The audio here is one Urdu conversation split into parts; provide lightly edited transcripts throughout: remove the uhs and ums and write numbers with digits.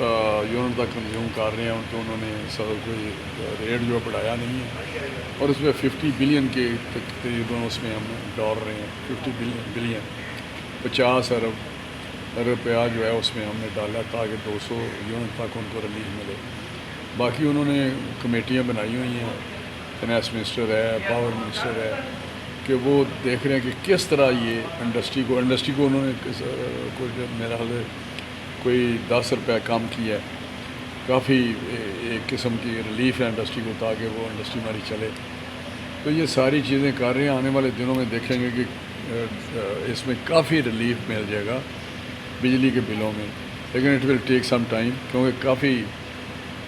یونٹ تک کنزیوم کر رہے ہیں ان کو انہوں نے کوئی ریٹ جو بڑھایا نہیں ہے، اور اس میں 50 بلین کے تقریباً اس میں ہم ڈال رہے ہیں 50 بلین 50 ارب روپیہ جو ہے اس میں ہم نے ڈالا تاکہ 200 یونٹ تک ان کو ریلیف ملے۔ باقی انہوں نے کمیٹیاں بنائی ہوئی ہیں، فائنانس منسٹر ہے، پاور منسٹر ہے، کہ وہ دیکھ رہے ہیں کہ کس طرح یہ انڈسٹری کو انہوں نے کوئی میرا حال ہے کوئی 10 روپے کم کیا ہے، کافی ایک قسم کی ریلیف ہے انڈسٹری کو تاکہ وہ انڈسٹری ہماری چلے۔ تو یہ ساری چیزیں کر رہے ہیں، آنے والے دنوں میں دیکھیں گے کہ اس میں کافی ریلیف مل جائے گا بجلی کے بلوں میں، لیکن it will take some time, کیونکہ کافی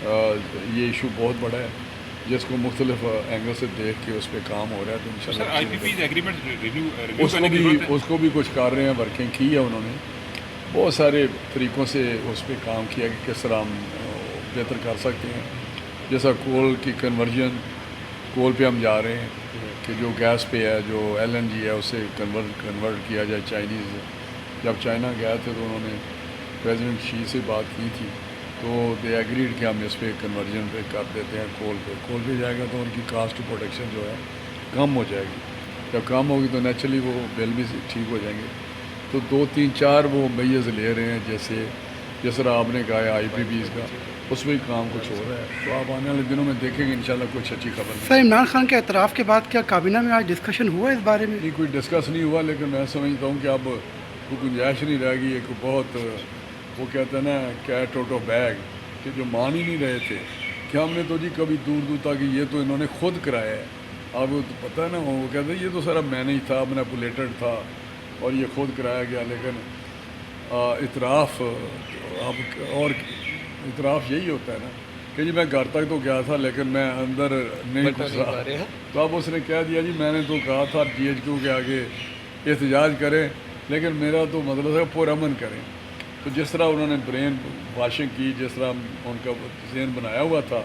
یہ ایشو بہت بڑا ہے جس کو مختلف اینگل سے دیکھ کے اس پہ کام ہو رہا ہے۔ تو انشاءاللہ اس کو بھی کچھ کر رہے ہیں، ورکنگ کی ہے انہوں نے، بہت سارے طریقوں سے اس پہ کام کیا کہ کس طرح ہم بہتر کر سکتے ہیں، جیسا کول کی کنورژن، کول پہ ہم جا رہے ہیں کہ جو گیس پہ ہے، جو LNG ہے اسے کنورٹ کیا جائے چائنیز۔ جب چائنا گیا تھے تو انہوں نے پریزیڈنٹ شی سے بات کی تھی، تو دے ایگریڈ کہ ہم اس پہ کنورژن پہ کر دیتے ہیں، کول پہ جائے گا تو ان کی کاسٹ پروڈکشن جو ہے کم ہو جائے گی، جب کم ہوگی تو نیچرلی وہ بل بھی ٹھیک ہو جائیں گے۔ تو 2 3 4 وہ میز لے رہے ہیں، جیسے جس طرح آپ نے کہا ہے IPPs کا، اس میں کام کچھ ہو رہا ہے، تو آپ آنے والے دنوں میں دیکھیں گے انشاءاللہ کچھ اچھی خبر سر عمران خان کے اعتراف کے بعد کیا کابینہ میں آج ڈسکشن ہوا اس بارے میں؟ نہیں، کوئی ڈسکس نہیں ہوا، لیکن میں سمجھتا ہوں کہ اب کوئی گنجائش نہیں رہ گئی، ایک بہت وہ کہتے ہیں نا کیٹ آؤٹ آف بیگ، کہ جو مان ہی نہیں رہے تھے کہ ہم نے تو جی کبھی دور دور تک یہ تو انہوں نے خود کرایا ہے۔ آپ کو تو پتہ ہے نا، وہ کہتے ہیں یہ تو سارا مینیج تھا، مینیپولیٹڈ تھا اور یہ خود کرایا گیا، لیکن اعتراف اب اور اعتراف یہی ہوتا ہے نا کہ جی میں گھر تک تو گیا تھا لیکن میں اندر نہیں گھسا، تو اب اس نے کہہ دیا جی میں نے تو کہا تھا GHQ کے آگے احتجاج کریں، لیکن میرا تو مطلب ہے پرامن کریں۔ تو جس طرح انہوں نے برین واشنگ کی، جس طرح ان کا ذہن بنایا ہوا تھا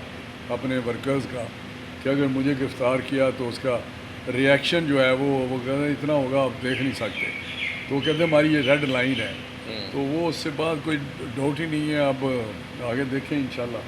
اپنے ورکرز کا کہ اگر مجھے گرفتار کیا تو اس کا ریئیکشن جو ہے وہ کہتے ہیں اتنا ہوگا آپ دیکھ نہیں سکتے، تو وہ کہتے ہیں ہماری یہ ریڈ لائن ہے، تو وہ اس سے بعد کوئی ڈاؤٹ ہی نہیں ہے۔ اب آگے دیکھیں انشاءاللہ۔